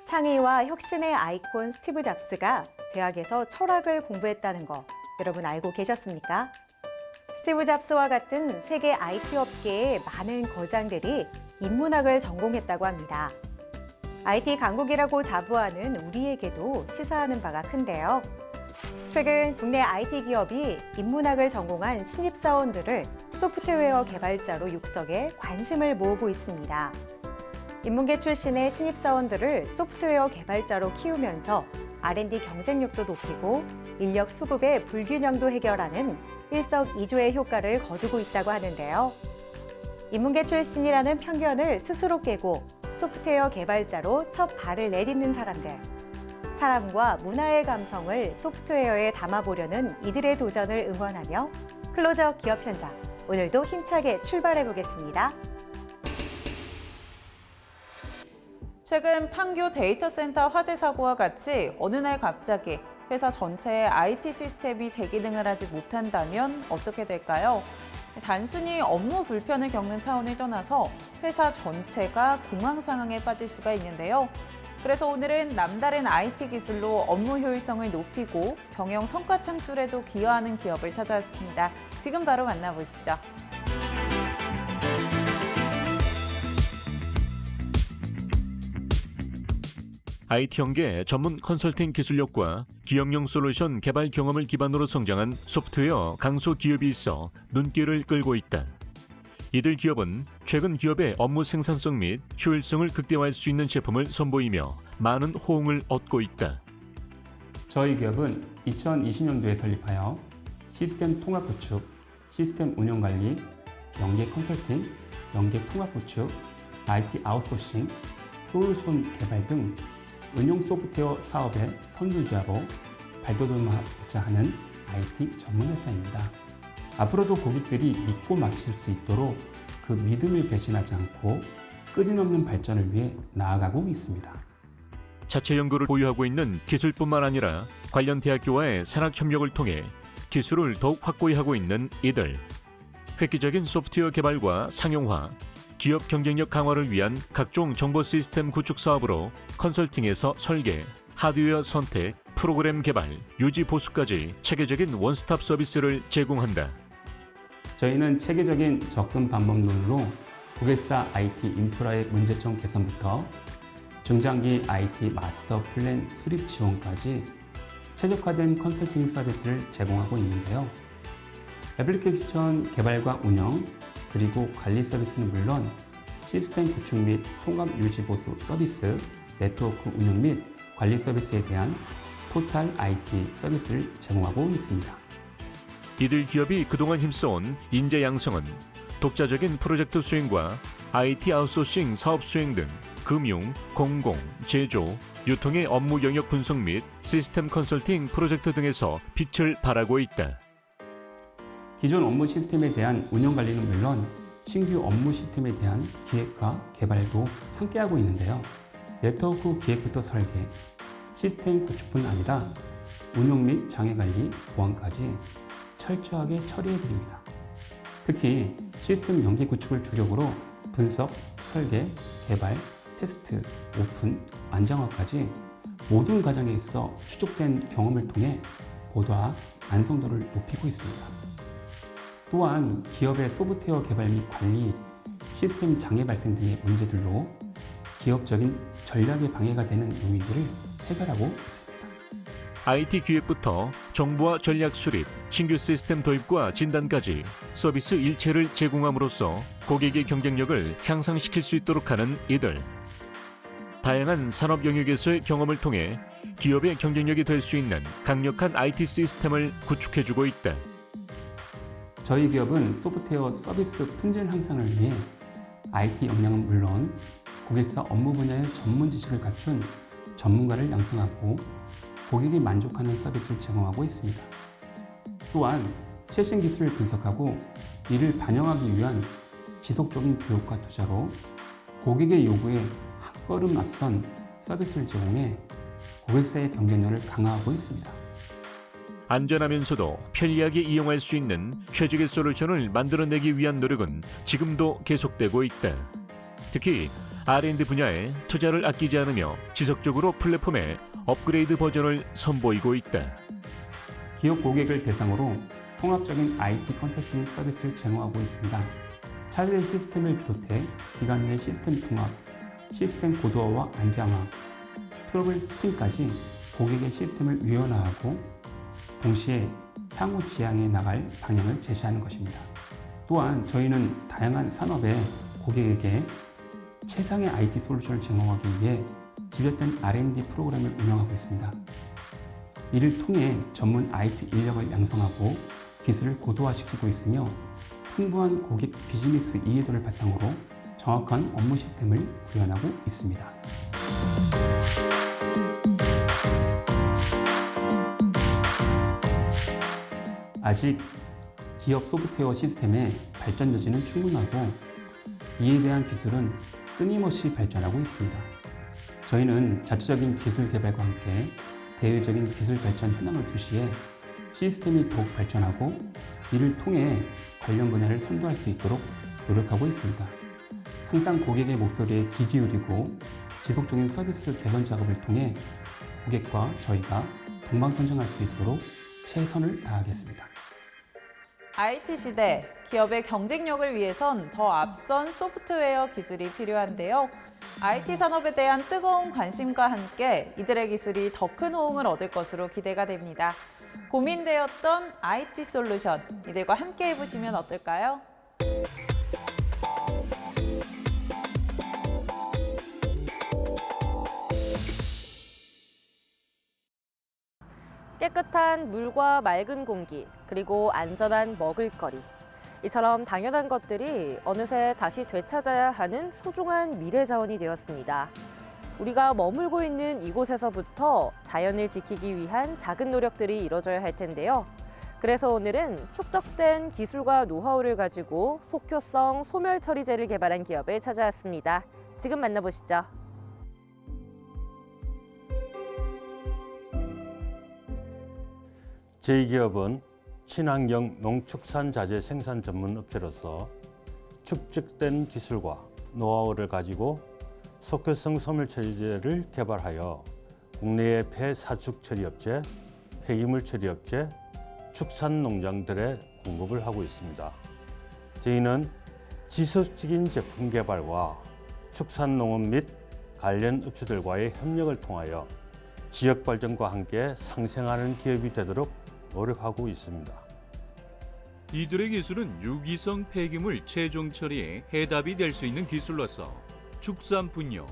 창의와 혁신의 아이콘 스티브 잡스가 대학에서 철학을 공부했다는 거 여러분 알고 계셨습니까? 스티브 잡스와 같은 세계 IT 업계의 많은 거장들이 인문학을 전공했다고 합니다. IT 강국이라고 자부하는 우리에게도 시사하는 바가 큰데요. 최근 국내 IT 기업이 인문학을 전공한 신입사원들을 소프트웨어 개발자로 육성해 관심을 모으고 있습니다. 인문계 출신의 신입사원들을 소프트웨어 개발자로 키우면서 R&D 경쟁력도 높이고 인력 수급의 불균형도 해결하는 일석이조의 효과를 거두고 있다고 하는데요. 인문계 출신이라는 편견을 스스로 깨고 소프트웨어 개발자로 첫 발을 내딛는 사람들. 사람과 문화의 감성을 소프트웨어에 담아보려는 이들의 도전을 응원하며 클로저 기업 현장, 오늘도 힘차게 출발해 보겠습니다. 최근 판교 데이터 센터 화재 사고와 같이 어느 날 갑자기 회사 전체의 IT 시스템이 제기능을 하지 못한다면 어떻게 될까요? 단순히 업무 불편을 겪는 차원을 떠나서 회사 전체가 공황 상황에 빠질 수가 있는데요. 그래서 오늘은 남다른 IT 기술로 업무 효율성을 높이고 경영 성과 창출에도 기여하는 기업을 찾아왔습니다. 지금 바로 만나보시죠. IT 연계 전문 컨설팅 기술력과 기업용 솔루션 개발 경험을 기반으로 성장한 소프트웨어 강소 기업이 있어 눈길을 끌고 있다. 이들 기업은 최근 기업의 업무 생산성 및 효율성을 극대화할 수 있는 제품을 선보이며 많은 호응을 얻고 있다. 저희 기업은 2020년도에 설립하여 시스템 통합 구축, 시스템 운영 관리, 연계 컨설팅, 연계 통합 구축, IT 아웃소싱, 솔루션 개발 등 응용 소프트웨어 사업의 선두주자로 발돋움하고자 하는 IT 전문 회사입니다. 앞으로도 고객들이 믿고 맡기실 수 있도록 그 믿음을 배신하지 않고 끊임없는 발전을 위해 나아가고 있습니다. 자체 연구를 보유하고 있는 기술뿐만 아니라 관련 대학교와의 산학 협력을 통해 기술을 더욱 확고히 하고 있는 이들. 획기적인 소프트웨어 개발과 상용화, 기업 경쟁력 강화를 위한 각종 정보 시스템 구축 사업으로 컨설팅에서 설계, 하드웨어 선택, 프로그램 개발, 유지 보수까지 체계적인 원스톱 서비스를 제공한다. 저희는 체계적인 접근 방법론으로 고객사 IT 인프라의 문제점 개선부터 중장기 IT 마스터 플랜 수립 지원까지 최적화된 컨설팅 서비스를 제공하고 있는데요. 애플리케이션 개발과 운영, 그리고 관리 서비스는 물론 시스템 구축 및 통합 유지 보수 서비스, 네트워크 운영 및 관리 서비스에 대한 토탈 IT 서비스를 제공하고 있습니다. 이들 기업이 그동안 힘써온 인재 양성은 독자적인 프로젝트 수행과 IT 아웃소싱 사업 수행 등 금융, 공공, 제조, 유통의 업무 영역 분석 및 시스템 컨설팅 프로젝트 등에서 빛을 발하고 있다. 기존 업무 시스템에 대한 운영 관리는 물론 신규 업무 시스템에 대한 기획과 개발도 함께하고 있는데요. 네트워크 기획부터 설계, 시스템 구축뿐 아니라 운영 및 장애 관리, 보안까지 철저하게 처리해드립니다. 특히 시스템 연계 구축을 주력으로 분석, 설계, 개발, 테스트, 오픈, 안정화까지 모든 과정에 있어 추적된 경험을 통해 보다 완성도를 높이고 있습니다. 또한 기업의 소프트웨어 개발 및 관리, 시스템 장애 발생 등의 문제들로 기업적인 전략에 방해가 되는 요인들을 해결하고 있습니다. IT 기획부터 정보와 전략 수립, 신규 시스템 도입과 진단까지 서비스 일체를 제공함으로써 고객의 경쟁력을 향상시킬 수 있도록 하는 이들. 다양한 산업 영역에서의 경험을 통해 기업의 경쟁력이 될 수 있는 강력한 IT 시스템을 구축해주고 있다. 저희 기업은 소프트웨어 서비스 품질 향상을 위해 IT 역량은 물론 고객사 업무 분야의 전문 지식을 갖춘 전문가를 양성하고 고객이 만족하는 서비스를 제공하고 있습니다. 또한 최신 기술을 분석하고 이를 반영하기 위한 지속적인 교육과 투자로 고객의 요구에 한 걸음 앞선 서비스를 제공해 고객사의 경쟁력을 강화하고 있습니다. 안전하면서도 편리하게 이용할 수 있는 최적의 솔루션을 만들어내기 위한 노력은 지금도 계속되고 있다. 특히 R&D 분야에 투자를 아끼지 않으며 지속적으로 플랫폼의 업그레이드 버전을 선보이고 있다. 기업 고객을 대상으로 통합적인 IT 컨설팅 서비스를 제공하고 있습니다. 차세대 시스템을 비롯해 기관 내 시스템 통합, 시스템 고도화와 안정화, 트러블 슈팅까지 고객의 시스템을 유연화하고 동시에 향후 지향해 나갈 방향을 제시하는 것입니다. 또한 저희는 다양한 산업의 고객에게 최상의 IT 솔루션을 제공하기 위해 집약된 R&D 프로그램을 운영하고 있습니다. 이를 통해 전문 IT 인력을 양성하고 기술을 고도화시키고 있으며 풍부한 고객 비즈니스 이해도를 바탕으로 정확한 업무 시스템을 구현하고 있습니다. 아직 기업 소프트웨어 시스템의 발전 여지는 충분하고 이에 대한 기술은 끊임없이 발전하고 있습니다. 저희는 자체적인 기술 개발과 함께 대외적인 기술 발전 현황을 주시해 시스템이 더욱 발전하고 이를 통해 관련 분야를 선도할 수 있도록 노력하고 있습니다. 항상 고객의 목소리에 귀 기울이고 지속적인 서비스 개선 작업을 통해 고객과 저희가 동방선정할 수 있도록 최선을 다하겠습니다. IT 시대, 기업의 경쟁력을 위해선 더 앞선 소프트웨어 기술이 필요한데요. IT 산업에 대한 뜨거운 관심과 함께 이들의 기술이 더 큰 호응을 얻을 것으로 기대가 됩니다. 고민되었던 IT 솔루션, 이들과 함께 해보시면 어떨까요? 깨끗한 물과 맑은 공기, 그리고 안전한 먹을거리. 이처럼 당연한 것들이 어느새 다시 되찾아야 하는 소중한 미래 자원이 되었습니다. 우리가 머물고 있는 이곳에서부터 자연을 지키기 위한 작은 노력들이 이뤄져야 할 텐데요. 그래서 오늘은 축적된 기술과 노하우를 가지고 속효성 소멸 처리제를 개발한 기업을 찾아왔습니다. 지금 만나보시죠. 저희 기업은 친환경 농축산자재 생산 전문 업체로서 축적된 기술과 노하우를 가지고 속효성 소멸 처리제를 개발하여 국내의 폐사축 처리업체, 폐기물 처리업체, 축산농장들에 공급을 하고 있습니다. 저희는 지속적인 제품 개발과 축산농업 및 관련 업체들과의 협력을 통하여 지역 발전과 함께 상생하는 기업이 되도록 노력하고 있습니다. 이들의 기술은 유기성 폐기물 최종 처리에 해답이 될 수 있는 기술로서 축산 분뇨,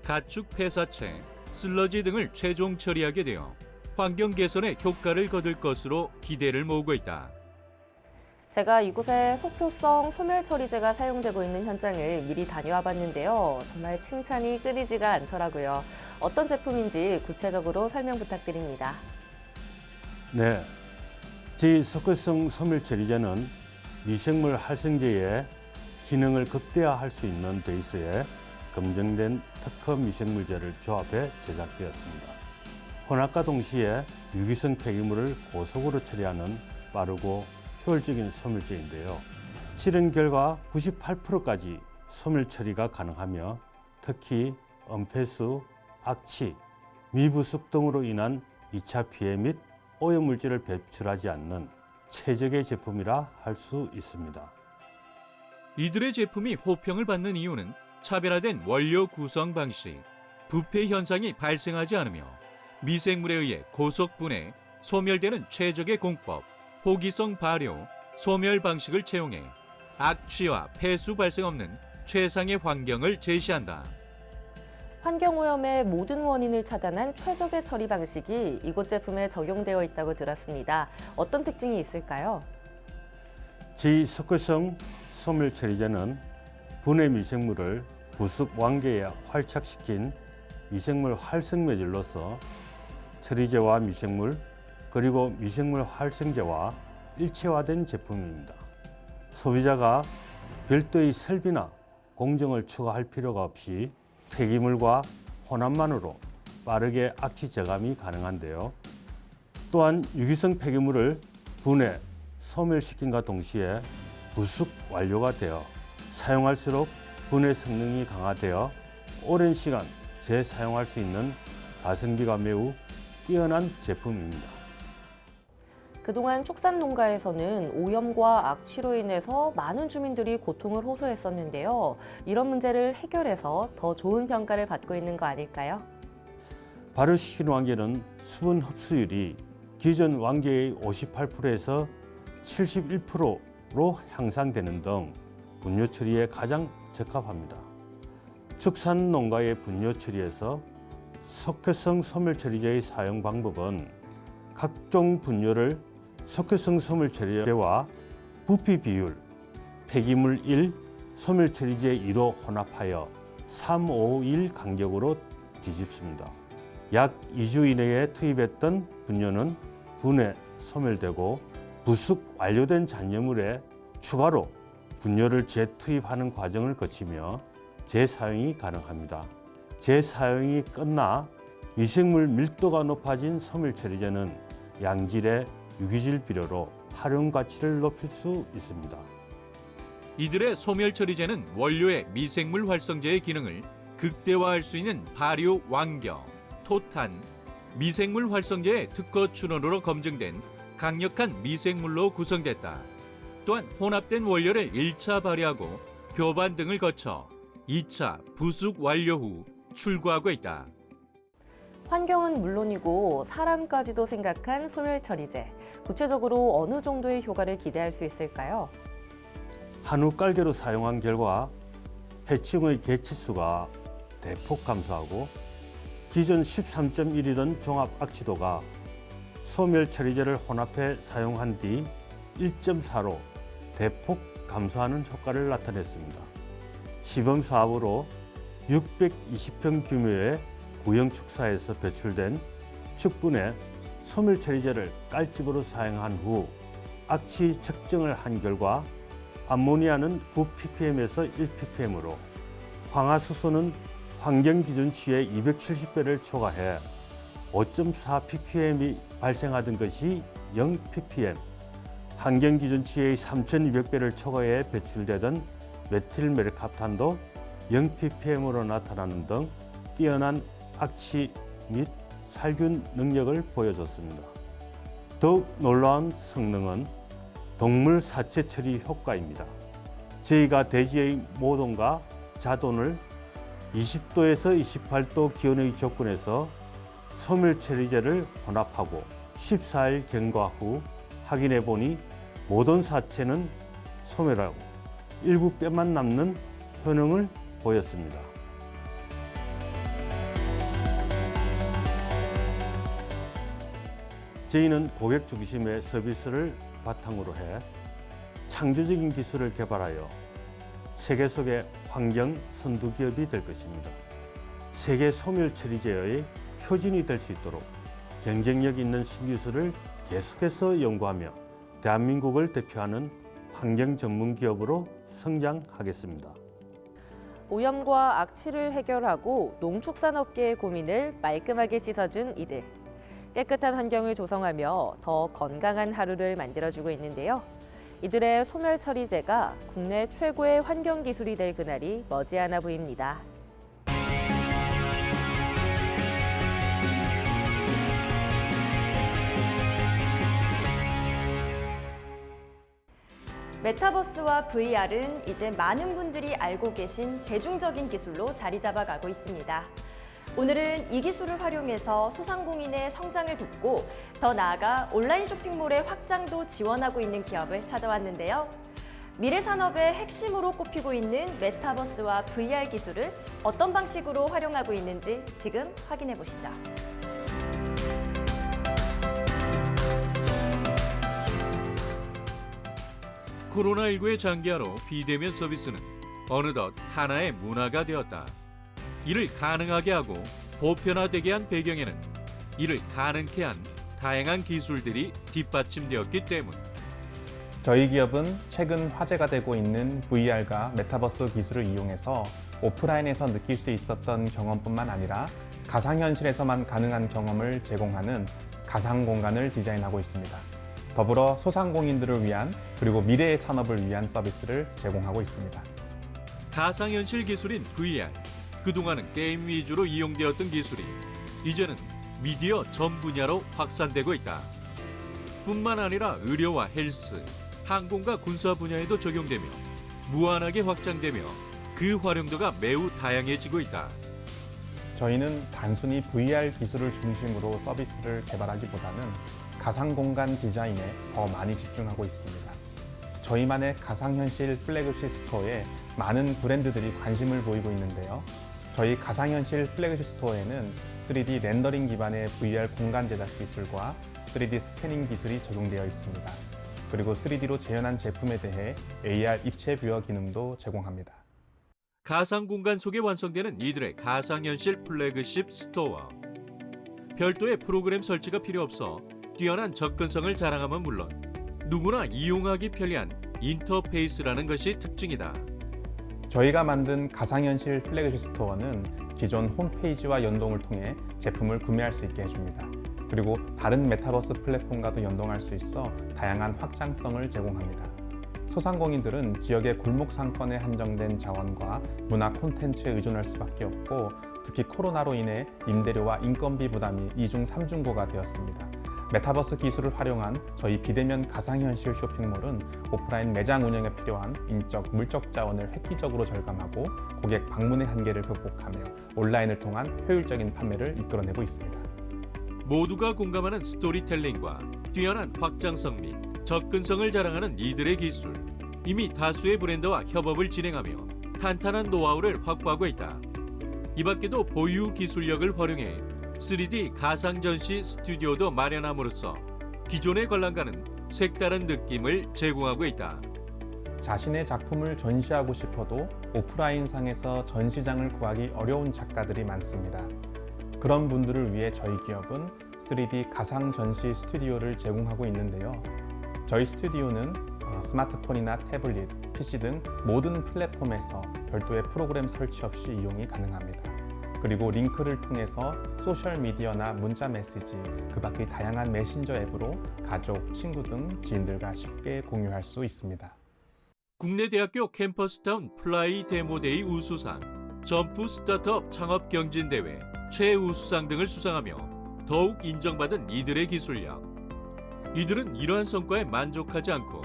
가축 폐사체, 슬러지 등을 최종 처리하게 되어 환경 개선에 효과를 거둘 것으로 기대를 모으고 있다. 제가 이곳에 속효성 소멸 처리제가 사용되고 있는 현장을 미리 다녀와 봤는데요. 정말 칭찬이 끊이지가 않더라고요. 어떤 제품인지 구체적으로 설명 부탁드립니다. 네, 저희 속효성 소멸 처리제는 미생물 활성제의 기능을 극대화할 수 있는 베이스에 검증된 특허 미생물제를 조합해 제작되었습니다. 혼합과 동시에 유기성 폐기물을 고속으로 처리하는 빠르고 효율적인 소멸제인데요. 실험 결과 98%까지 소멸 처리가 가능하며 특히 은폐수, 악취, 미부숙 등으로 인한 2차 피해 및 오염물질을 배출하지 않는 최적의 제품이라 할 수 있습니다. 이들의 제품이 호평을 받는 이유는 차별화된 원료 구성 방식, 부패 현상이 발생하지 않으며 미생물에 의해 고속 분해, 소멸되는 최적의 공법, 호기성 발효, 소멸 방식을 채용해 악취와 폐수 발생 없는 최상의 환경을 제시한다. 환경오염의 모든 원인을 차단한 최적의 처리 방식이 이곳 제품에 적용되어 있다고 들었습니다. 어떤 특징이 있을까요? 저희 속효성 소멸 처리제는 분해 미생물을 부속 완계에 활착시킨 미생물 활성 매질로서 처리제와 미생물 그리고 미생물 활성제와 일체화된 제품입니다. 소비자가 별도의 설비나 공정을 추가할 필요가 없이 폐기물과 혼합만으로 빠르게 악취 저감이 가능한데요. 또한 유기성 폐기물을 분해, 소멸시킨과 동시에 부숙 완료가 되어 사용할수록 분해 성능이 강화되어 오랜 시간 재사용할 수 있는 가성비가 매우 뛰어난 제품입니다. 그동안 축산 농가에서는 오염과 악취로 인해서 많은 주민들이 고통을 호소했었는데요. 이런 문제를 해결해서 더 좋은 평가를 받고 있는 거 아닐까요? 발효시킨 왕개는 수분 흡수율이 기존 왕개의 58%에서 71%로 향상되는 등 분뇨 처리에 가장 적합합니다. 축산 농가의 분뇨 처리에서 석회성 소멸 처리제의 사용 방법은 각종 분뇨를 석회성 소멸 처리제와 부피 비율, 폐기물 1, 소멸 처리제 2로 혼합하여 351 간격으로 뒤집습니다. 약 2주 이내에 투입했던 분뇨는 분해, 소멸되고 부숙 완료된 잔여물에 추가로 분뇨를 재투입하는 과정을 거치며 재사용이 가능합니다. 재사용이 끝나 미생물 밀도가 높아진 소멸처리제는 양질의 유기질 비료로 활용 가치를 높일 수 있습니다. 이들의 소멸 처리제는 원료의 미생물 활성제의 기능을 극대화할 수 있는 발효 왕겨, 토탄, 미생물 활성제의 특허 출원으로 검증된 강력한 미생물로 구성됐다. 또한 혼합된 원료를 1차 발효하고 교반 등을 거쳐 2차 부숙 완료 후 출고하고 있다. 환경은 물론이고 사람까지도 생각한 소멸 처리제. 구체적으로 어느 정도의 효과를 기대할 수 있을까요? 한우 깔개로 사용한 결과 해충의 개체수가 대폭 감소하고 기존 13.1이던 종합 악취도가 소멸 처리제를 혼합해 사용한 뒤 1.4로 대폭 감소하는 효과를 나타냈습니다. 시범 사업으로 620평 규모의 구형 축사에서 배출된 축분에 소멸 처리제를 깔집으로 사용한 후 악취 측정을 한 결과 암모니아는 9ppm에서 1ppm으로 황화수소는 환경 기준치의 270배를 초과해 5.4ppm이 발생하던 것이 0ppm, 환경 기준치의 3,200배를 초과해 배출되던 메틸메르캅탄도 0ppm으로 나타나는 등 뛰어난 악취 및 살균 능력을 보여줬습니다. 더욱 놀라운 성능은 동물 사체 처리 효과입니다. 저희가 돼지의 모돈과 자돈을 20도에서 28도 기온의 조건에서 소멸 처리제를 혼합하고 14일 경과 후 확인해 보니 모든 사체는 소멸하고 일부 뼈만 남는 효능을 보였습니다. 저희는 고객 중심의 서비스를 바탕으로 해 창조적인 기술을 개발하여 세계 속의 환경 선두 기업이 될 것입니다. 세계 소멸 처리제의 표준이 될 수 있도록 경쟁력 있는 신기술을 계속해서 연구하며 대한민국을 대표하는 환경 전문 기업으로 성장하겠습니다. 오염과 악취를 해결하고 농축산업계의 고민을 말끔하게 씻어준 이들. 깨끗한 환경을 조성하며 더 건강한 하루를 만들어주고 있는데요. 이들의 소멸 처리제가 국내 최고의 환경 기술이 될 그날이 머지않아 보입니다. 메타버스와 VR은 이제 많은 분들이 알고 계신 대중적인 기술로 자리 잡아가고 있습니다. 오늘은 이 기술을 활용해서 소상공인의 성장을 돕고 더 나아가 온라인 쇼핑몰의 확장도 지원하고 있는 기업을 찾아왔는데요. 미래 산업의 핵심으로 꼽히고 있는 메타버스와 VR 기술을 어떤 방식으로 활용하고 있는지 지금 확인해 보시죠. 코로나19의 장기화로 비대면 서비스는 어느덧 하나의 문화가 되었다. 이를 가능하게 하고 보편화되게 한 배경에는 이를 가능케 한 다양한 기술들이 뒷받침되었기 때문. 저희 기업은 최근 화제가 되고 있는 VR과 메타버스 기술을 이용해서 오프라인에서 느낄 수 있었던 경험뿐만 아니라 가상현실에서만 가능한 경험을 제공하는 가상 공간을 디자인하고 있습니다. 더불어 소상공인들을 위한 그리고 미래의 산업을 위한 서비스를 제공하고 있습니다. 가상현실 기술인 VR, 그동안은 게임 위주로 이용되었던 기술이 이제는 미디어 전 분야로 확산되고 있다. 뿐만 아니라 의료와 헬스, 항공과 군사 분야에도 적용되며 무한하게 확장되며 그 활용도가 매우 다양해지고 있다. 저희는 단순히 VR 기술을 중심으로 서비스를 개발하기보다는 가상공간 디자인에 더 많이 집중하고 있습니다. 저희만의 가상현실 플래그십 스토어에 많은 브랜드들이 관심을 보이고 있는데요. 저희 가상현실 플래그십 스토어에는 3D 렌더링 기반의 VR 공간 제작 기술과 3D 스캐닝 기술이 적용되어 있습니다. 그리고 3D로 재현한 제품에 대해 AR 입체 뷰어 기능도 제공합니다. 가상 공간 속에 완성되는 이들의 가상현실 플래그십 스토어. 별도의 프로그램 설치가 필요 없어 뛰어난 접근성을 자랑함은 물론 누구나 이용하기 편리한 인터페이스라는 것이 특징이다. 저희가 만든 가상현실 플래그십 스토어는 기존 홈페이지와 연동을 통해 제품을 구매할 수 있게 해줍니다. 그리고 다른 메타버스 플랫폼과도 연동할 수 있어 다양한 확장성을 제공합니다. 소상공인들은 지역의 골목 상권에 한정된 자원과 문화 콘텐츠에 의존할 수밖에 없고 특히 코로나로 인해 임대료와 인건비 부담이 이중 삼중고가 되었습니다. 메타버스 기술을 활용한 저희 비대면 가상현실 쇼핑몰은 오프라인 매장 운영에 필요한 인적, 물적 자원을 획기적으로 절감하고 고객 방문의 한계를 극복하며 온라인을 통한 효율적인 판매를 이끌어내고 있습니다. 모두가 공감하는 스토리텔링과 뛰어난 확장성 및 접근성을 자랑하는 이들의 기술. 이미 다수의 브랜드와 협업을 진행하며 탄탄한 노하우를 확보하고 있다. 이 밖에도 보유 기술력을 활용해 3D 가상전시 스튜디오도 마련함으로써 기존의 관람과는 색다른 느낌을 제공하고 있다. 자신의 작품을 전시하고 싶어도 오프라인상에서 전시장을 구하기 어려운 작가들이 많습니다. 그런 분들을 위해 저희 기업은 3D 가상 전시 스튜디오를 제공하고 있는데요. 저희 스튜디오는 스마트폰이나 태블릿, PC 등 모든 플랫폼에서 별도의 프로그램 설치 없이 이용이 가능합니다. 그리고 링크를 통해서 소셜미디어나 문자 메시지, 그 밖의 다양한 메신저 앱으로 가족, 친구 등 지인들과 쉽게 공유할 수 있습니다. 국내 대학교 캠퍼스타운 플라이 데모데이 우수상, 점프 스타트업 창업 경진대회 최우수상 등을 수상하며 더욱 인정받은 이들의 기술력. 이들은 이러한 성과에 만족하지 않고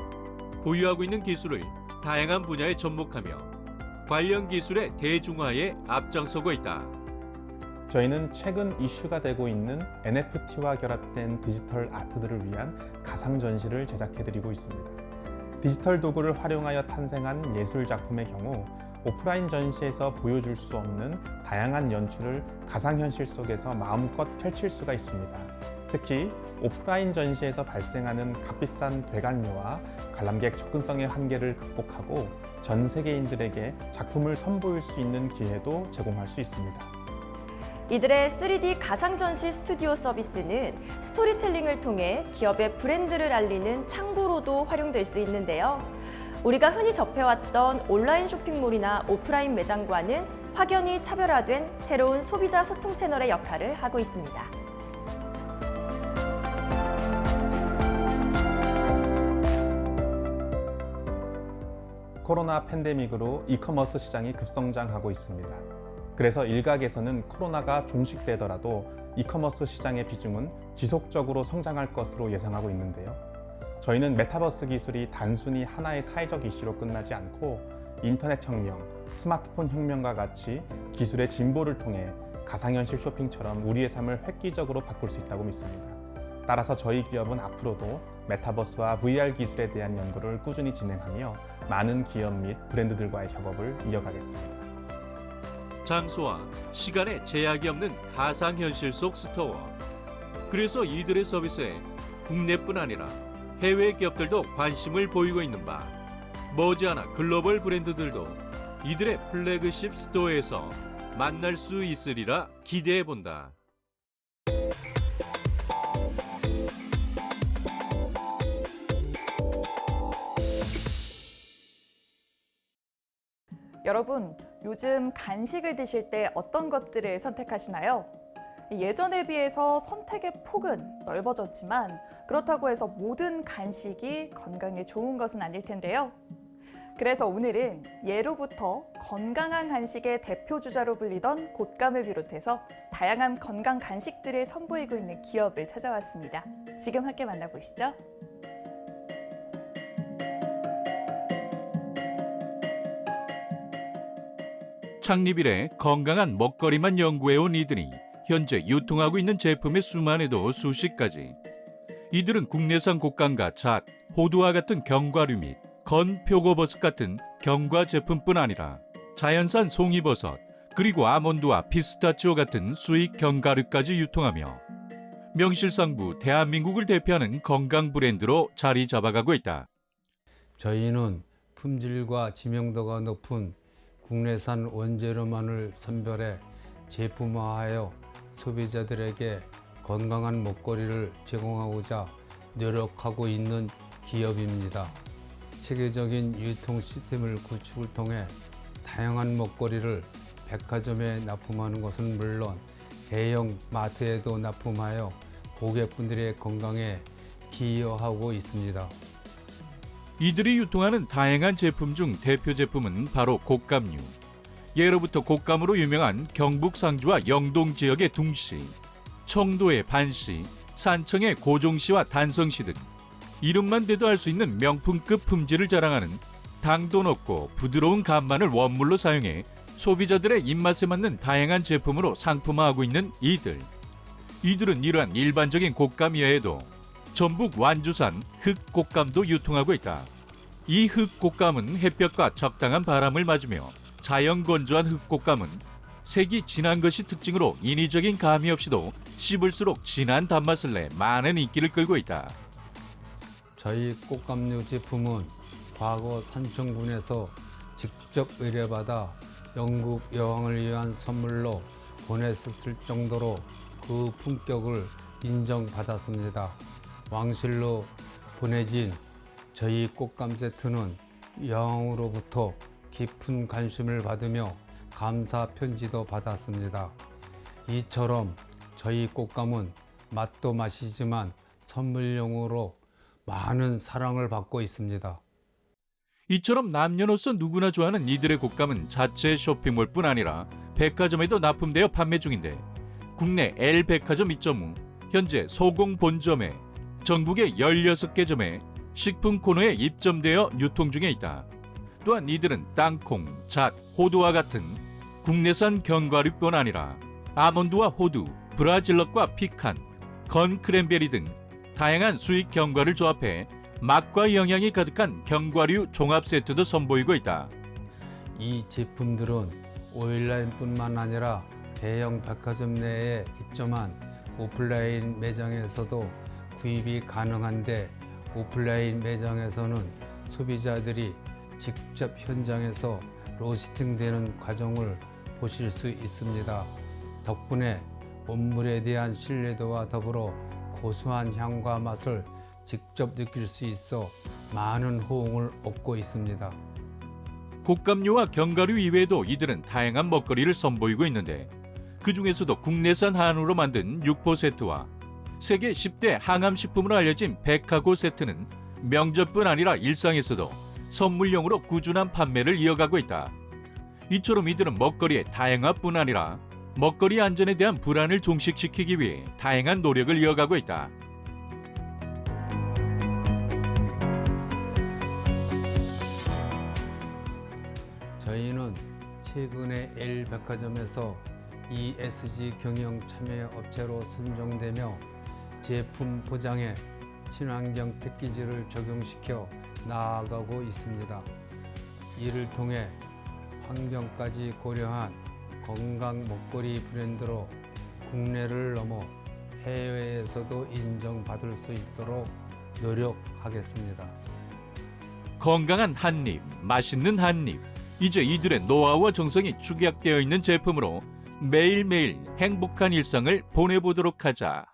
보유하고 있는 기술을 다양한 분야에 접목하며 관련 기술의 대중화에 앞장서고 있다. 저희는 최근 이슈가 되고 있는 NFT와 결합된 디지털 아트들을 위한 가상 전시를 제작해드리고 있습니다. 디지털 도구를 활용하여 탄생한 예술 작품의 경우 오프라인 전시에서 보여줄 수 없는 다양한 연출을 가상현실 속에서 마음껏 펼칠 수가 있습니다. 특히 오프라인 전시에서 발생하는 값비싼 되관료와 관람객 접근성의 한계를 극복하고 전 세계인들에게 작품을 선보일 수 있는 기회도 제공할 수 있습니다. 이들의 3D 가상전시 스튜디오 서비스는 스토리텔링을 통해 기업의 브랜드를 알리는 창구로도 활용될 수 있는데요. 우리가 흔히 접해왔던 온라인 쇼핑몰이나 오프라인 매장과는 확연히 차별화된 새로운 소비자 소통 채널의 역할을 하고 있습니다. 코로나 팬데믹으로 이커머스 시장이 급성장하고 있습니다. 그래서 일각에서는 코로나가 종식되더라도 이커머스 시장의 비중은 지속적으로 성장할 것으로 예상하고 있는데요. 저희는 메타버스 기술이 단순히 하나의 사회적 이슈로 끝나지 않고 인터넷 혁명, 스마트폰 혁명과 같이 기술의 진보를 통해 가상현실 쇼핑처럼 우리의 삶을 획기적으로 바꿀 수 있다고 믿습니다. 따라서 저희 기업은 앞으로도 메타버스와 VR 기술에 대한 연구를 꾸준히 진행하며 많은 기업 및 브랜드들과의 협업을 이어가겠습니다. 장소와 시간에 제약이 없는 가상현실 속 스토어. 그래서 이들의 서비스에 국내뿐 아니라 해외 기업들도 관심을 보이고 있는 바, 머지않아 글로벌 브랜드들도 이들의 플래그십 스토어에서 만날 수 있으리라 기대해 본다. 여러분, 요즘 간식을 드실 때 어떤 것들을 선택하시나요? 예전에 비해서 선택의 폭은 넓어졌지만 그렇다고 해서 모든 간식이 건강에 좋은 것은 아닐 텐데요. 그래서 오늘은 예로부터 건강한 간식의 대표 주자로 불리던 곶감을 비롯해서 다양한 건강 간식들을 선보이고 있는 기업을 찾아왔습니다. 지금 함께 만나보시죠. 창립 이래 건강한 먹거리만 연구해온 이들이 현재 유통하고 있는 제품의 수만 해도 수십 가지. 이들은 국내산 곶감과 잣, 호두와 같은 견과류 및 건 표고버섯 같은 견과 제품뿐 아니라 자연산 송이버섯, 그리고 아몬드와 피스타치오 같은 수입 견과류까지 유통하며 명실상부 대한민국을 대표하는 건강 브랜드로 자리 잡아가고 있다. 저희는 품질과 지명도가 높은 국내산 원재료만을 선별해 제품화하여 소비자들에게 건강한 먹거리를 제공하고자 노력하고 있는 기업입니다. 체계적인 유통 시스템을 구축을 통해 다양한 먹거리를 백화점에 납품하는 것은 물론 대형 마트에도 납품하여 고객분들의 건강에 기여하고 있습니다. 이들이 유통하는 다양한 제품 중 대표 제품은 바로 곶감류. 예로부터 곶감으로 유명한 경북 상주와 영동 지역의 둥씨, 청도의 반씨, 산청의 고종씨와 단성씨 등 이름만 대도 알 수 있는 명품급 품질을 자랑하는 당도 높고 부드러운 감만을 원물로 사용해 소비자들의 입맛에 맞는 다양한 제품으로 상품화하고 있는 이들. 이들은 이러한 일반적인 곶감 외에도 전북 완주산 흑곶감도 유통하고 있다. 이 흑곶감은 햇볕과 적당한 바람을 맞으며 자연 건조한 흑곶감은 색이 진한 것이 특징으로 인위적인 감이 없이도 씹을수록 진한 단맛을 내 많은 인기를 끌고 있다. 저희 곶감류 제품은 과거 산청군에서 직접 의뢰받아 영국 여왕을 위한 선물로 보냈을 정도로 그 품격을 인정받았습니다. 왕실로 보내진 저희 곶감 세트는 여왕으로부터 깊은 관심을 받으며 감사 편지도 받았습니다. 이처럼 저희 곶감은 맛도 맛이지만 선물용으로 많은 사랑을 받고 있습니다. 이처럼 남녀노소 누구나 좋아하는 이들의 곶감은 자체 쇼핑몰뿐 아니라 백화점에도 납품되어 판매 중인데 국내 L백화점 입점 후 현재 소공 본점에 전국의 16개 점에 식품 코너에 입점되어 유통 중에 있다. 또한 이들은 땅콩, 잣, 호두와 같은 국내산 견과류뿐 아니라 아몬드와 호두, 브라질넛과 피칸, 건 크랜베리 등 다양한 수입 견과를 조합해 맛과 영양이 가득한 견과류 종합 세트도 선보이고 있다. 이 제품들은 온라인뿐만 아니라 대형 백화점 내에 입점한 오프라인 매장에서도 구입이 가능한데 오프라인 매장에서는 소비자들이 직접 현장에서 로스팅되는 과정을 보실 수 있습니다. 덕분에 원물에 대한 신뢰도와 더불어 고소한 향과 맛을 직접 느낄 수 있어 많은 호응을 얻고 있습니다. 곶감류와 견과류 이외에도 이들은 다양한 먹거리를 선보이고 있는데 그 중에서도 국내산 한우로 만든 육포 세트와 세계 10대 항암식품으로 알려진 백화고 세트는 명절뿐 아니라 일상에서도 선물용으로 꾸준한 판매를 이어가고 있다. 이처럼 이들은 먹거리의 다양화뿐 아니라 먹거리 안전에 대한 불안을 종식시키기 위해 다양한 노력을 이어가고 있다. 저희는 최근에 L백화점에서 ESG 경영 참여 업체로 선정되며 제품 포장에 친환경 패키지를 적용시켜 나아가고 있습니다. 이를 통해 환경까지 고려한 건강 먹거리 브랜드로 국내를 넘어 해외에서도 인정받을 수 있도록 노력하겠습니다. 건강한 한입, 맛있는 한입. 이제 이들의 노하우와 정성이 축약되어 있는 제품으로 매일매일 행복한 일상을 보내보도록 하자.